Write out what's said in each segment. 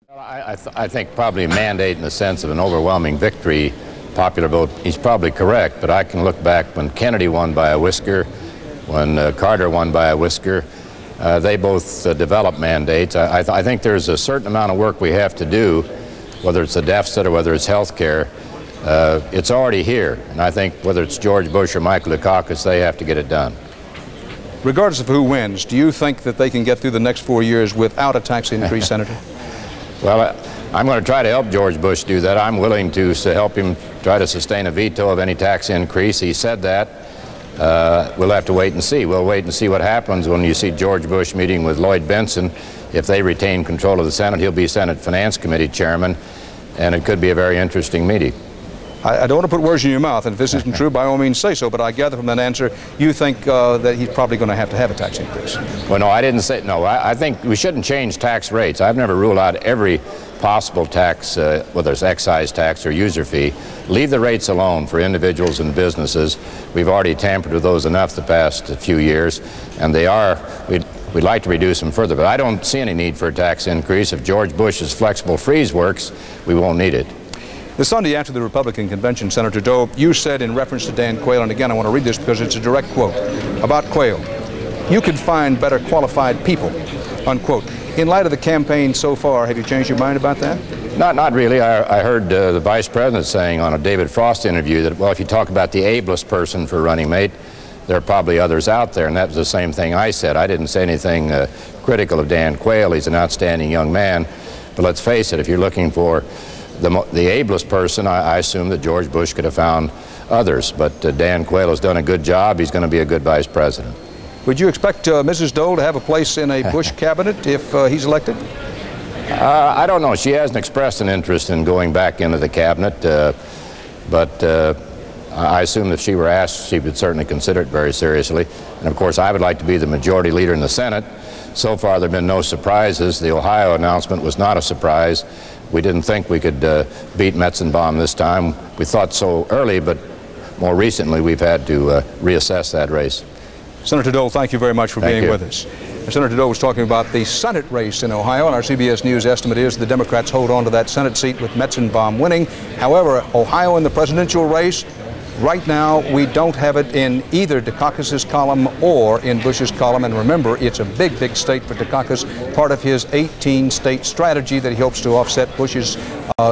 I think probably mandate in the sense of an overwhelming victory, popular vote, he's probably correct, but I can look back when Kennedy won by a whisker, when Carter won by a whisker, they both developed mandates. I think there's a certain amount of work we have to do, whether it's a deficit or whether it's health care. It's already here, and I think whether it's George Bush or Michael Dukakis, they have to get it done. Regardless of who wins, do you think that they can get through the next 4 years without a tax increase, Senator? Well, I'm going to try to help George Bush do that. I'm willing to help him try to sustain a veto of any tax increase. He said that. We'll have to wait and see. We'll wait and see what happens when you see George Bush meeting with Lloyd Bentsen. If they retain control of the Senate, he'll be Senate Finance Committee chairman, and it could be a very interesting meeting. I don't want to put words in your mouth, and if this isn't true, by all means say so, but I gather from that answer you think that he's probably going to have a tax increase. Well, no, I didn't say, no, I think we shouldn't change tax rates. I've never ruled out every possible tax, whether it's excise tax or user fee. Leave the rates alone for individuals and businesses. We've already tampered with those enough the past few years, and we'd like to reduce them further, but I don't see any need for a tax increase. If George Bush's flexible freeze works, we won't need it. The Sunday after the Republican convention, Senator Doe, you said in reference to Dan Quayle, and again I want to read this because it's a direct quote, about Quayle, "You could find better qualified people," unquote. In light of the campaign so far, have you changed your mind about that? Not really. I heard the Vice President saying on a David Frost interview that, well, if you talk about the ablest person for running mate, there are probably others out there, and that was the same thing I said. I didn't say anything critical of Dan Quayle. He's an outstanding young man, but let's face it, if you're looking for the ablest person, I assume that George Bush could have found others, but Dan Quayle has done a good job. He's going to be a good vice president. Would you expect Mrs. Dole to have a place in a Bush cabinet if he's elected? I don't know. She hasn't expressed an interest in going back into the cabinet, but I assume if she were asked, she would certainly consider it very seriously. And of course, I would like to be the majority leader in the Senate. So far, there have been no surprises. The Ohio announcement was not a surprise. We didn't think we could beat Metzenbaum this time. We thought so early, but more recently we've had to reassess that race. Senator Dole, thank you very much for being with us. Senator Dole was talking about the Senate race in Ohio, and our CBS News estimate is the Democrats hold on to that Senate seat with Metzenbaum winning. However, Ohio in the presidential race, right now, we don't have it in either Dukakis' column or in Bush's column. And remember, it's a big, big state for Dukakis, part of his 18-state strategy that he hopes to offset Bush's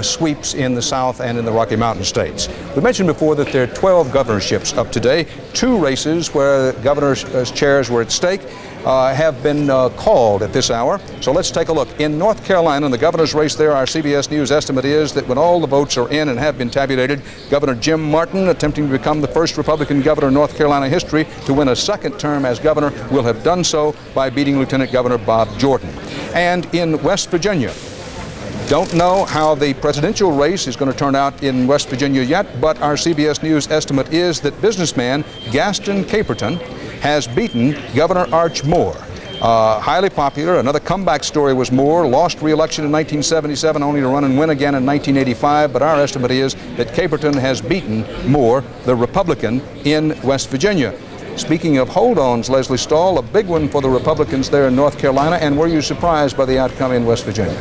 sweeps in the South and in the Rocky Mountain states. We mentioned before that there are 12 governorships up today. 2 races where governors' chairs were at stake have been called at this hour. So let's take a look. In North Carolina, in the governor's race there, our CBS News estimate is that when all the votes are in and have been tabulated, Governor Jim Martin, attempting to become the first Republican governor in North Carolina history to win a second term as governor, will have done so by beating Lieutenant Governor Bob Jordan. And in West Virginia, don't know how the presidential race is going to turn out in West Virginia yet, but our CBS News estimate is that businessman Gaston Caperton has beaten Governor Arch Moore. Highly popular. Another comeback story was Moore, lost re-election in 1977, only to run and win again in 1985, but our estimate is that Caperton has beaten Moore, the Republican, in West Virginia. Speaking of hold-ons, Leslie Stahl, a big one for the Republicans there in North Carolina, and were you surprised by the outcome in West Virginia?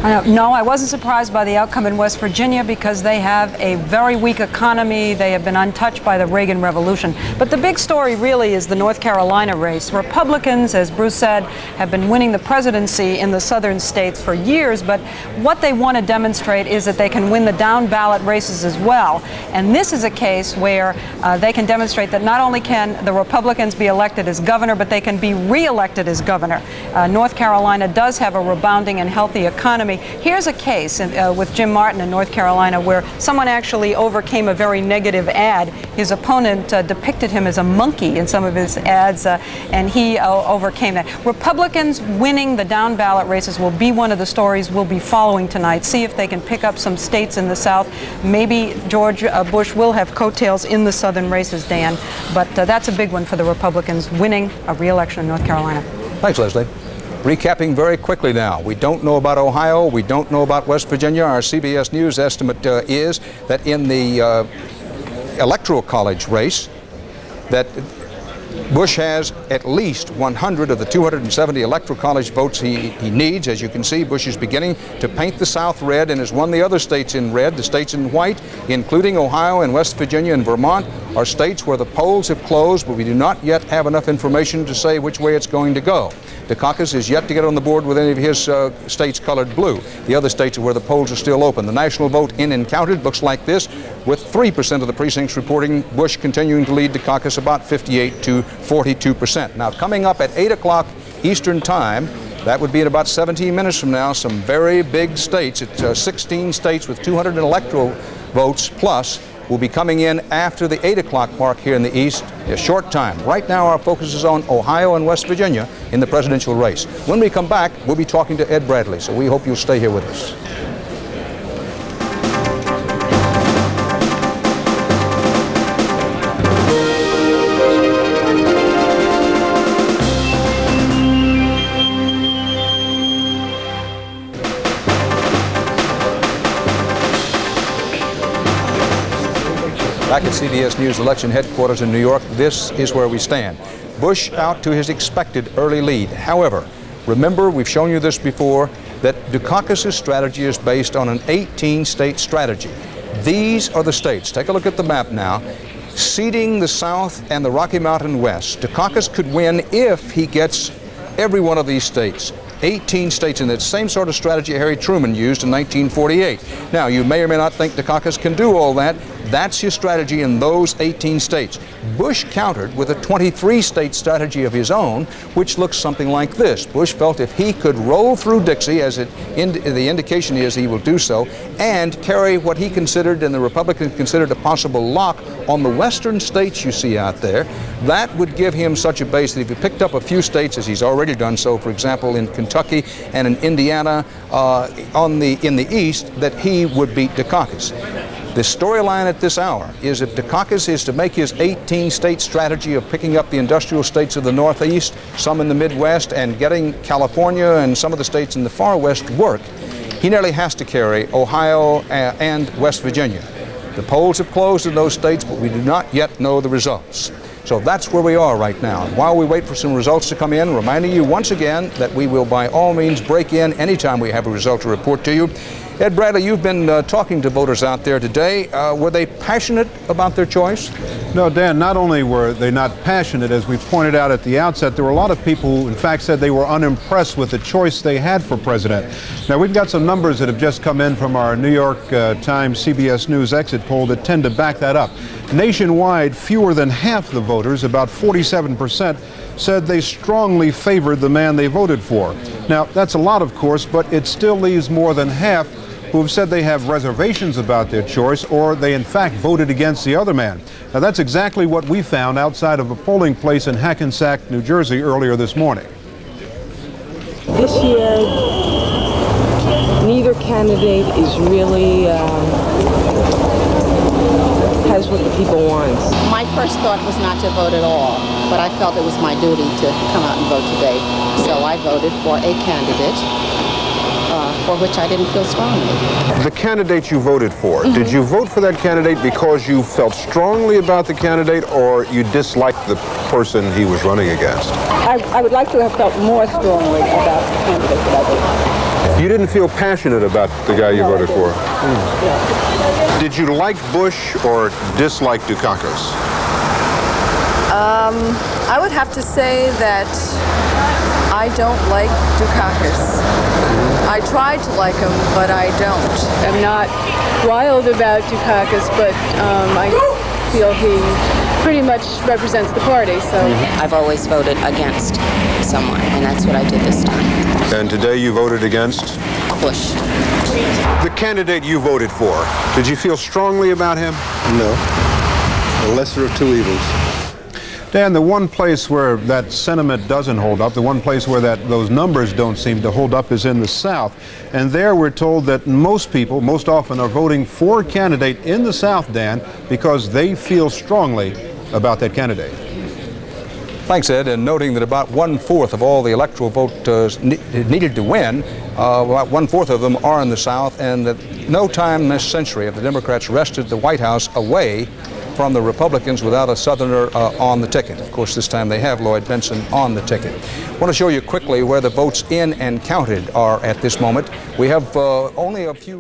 No, I wasn't surprised by the outcome in West Virginia because they have a very weak economy. They have been untouched by the Reagan Revolution. But the big story really is the North Carolina race. Republicans, as Bruce said, have been winning the presidency in the southern states for years, but what they want to demonstrate is that they can win the down-ballot races as well. And this is a case where they can demonstrate that not only can the Republicans be elected as governor, but they can be re-elected as governor. North Carolina does have a rebounding and healthy economy. Here's a case with Jim Martin in North Carolina where someone actually overcame a very negative ad. His opponent depicted him as a monkey in some of his ads, and he overcame that. Republicans winning the down ballot races will be one of the stories we'll be following tonight. See if they can pick up some states in the South. Maybe George Bush will have coattails in the southern races, Dan, but that's a big one for the Republicans, winning a re-election in North Carolina. Thanks, Leslie. Recapping very quickly now. We don't know about Ohio. We don't know about West Virginia. Our CBS News estimate is that in the Electoral College race, that Bush has at least 100 of the 270 electoral college votes he needs. As you can see, Bush is beginning to paint the South red and has won the other states in red. The states in white, including Ohio and West Virginia and Vermont, are states where the polls have closed, but we do not yet have enough information to say which way it's going to go. Dukakis is yet to get on the board with any of his states colored blue. The other states are where the polls are still open. The national vote in and counted looks like this, with 3% of the precincts reporting Bush continuing to lead Dukakis about 58 to 42%. Now, coming up at 8 o'clock Eastern Time, that would be in about 17 minutes from now, some very big states, 16 states with 200 electoral votes plus, will be coming in after the 8 o'clock mark here in the East, a short time. Right now, our focus is on Ohio and West Virginia in the presidential race. When we come back, we'll be talking to Ed Bradley, so we hope you'll stay here with us. Back at CBS News election headquarters in New York, this is where we stand. Bush out to his expected early lead. However, remember, we've shown you this before, that Dukakis' strategy is based on an 18-state strategy. These are the states. Take a look at the map now. Seeding the South and the Rocky Mountain West. Dukakis could win if he gets every one of these states. 18 states in that same sort of strategy Harry Truman used in 1948. Now, you may or may not think Dukakis can do all that. That's his strategy in those 18 states. Bush countered with a 23-state strategy of his own, which looks something like this. Bush felt if he could roll through Dixie, as the indication is he will do so, and carry what he considered and the Republicans considered a possible lock on the western states you see out there, that would give him such a base that if he picked up a few states, as he's already done so, for example, in Kentucky and in Indiana in the East, that he would beat Dukakis. The storyline at this hour is if Dukakis is to make his 18-state strategy of picking up the industrial states of the Northeast, some in the Midwest, and getting California and some of the states in the far West work, he nearly has to carry Ohio and West Virginia. The polls have closed in those states, but we do not yet know the results. So that's where we are right now. And while we wait for some results to come in, reminding you once again that we will by all means break in anytime we have a result to report to you. Ed Bradley, you've been talking to voters out there today. Were they passionate about their choice? No, Dan, not only were they not passionate, as we pointed out at the outset, there were a lot of people who in fact said they were unimpressed with the choice they had for president. Now, we've got some numbers that have just come in from our New York Times CBS News exit poll that tend to back that up. Nationwide, fewer than half the voters, about 47%, said they strongly favored the man they voted for. Now, that's a lot, of course, but it still leaves more than half who have said they have reservations about their choice, or they in fact voted against the other man. Now, that's exactly what we found outside of a polling place in Hackensack, New Jersey earlier this morning. This year, neither candidate is really has what the people want. My first thought was not to vote at all, but I felt it was my duty to come out and vote today. So I voted for a candidate for which I didn't feel strongly. The candidate you voted for, did you vote for that candidate because you felt strongly about the candidate, or you disliked the person he was running against? I would like to have felt more strongly about the candidate that I voted for. You didn't feel passionate about the guy you voted for? Yeah. Did you like Bush or dislike Dukakis? I would have to say that I don't like Dukakis. I tried to like him, but I don't. I'm not wild about Dukakis, but I feel he pretty much represents the party, so. I've always voted against someone, and that's what I did this time. And today you voted against? Bush. The candidate you voted for, did you feel strongly about him? No. The lesser of two evils. Dan, the one place where that sentiment doesn't hold up, the one place where those numbers don't seem to hold up is in the South. And there we're told that most people, most often, are voting for a candidate in the South, Dan, because they feel strongly about that candidate. Thanks, Ed. And noting that about 1/4 of all the electoral vote needed to win, about 1/4 of them are in the South, and that no time this century have the Democrats wrested the White House away from the Republicans without a Southerner on the ticket. Of course, this time they have Lloyd Bentsen on the ticket. I want to show you quickly where the votes in and counted are at this moment. We have only a few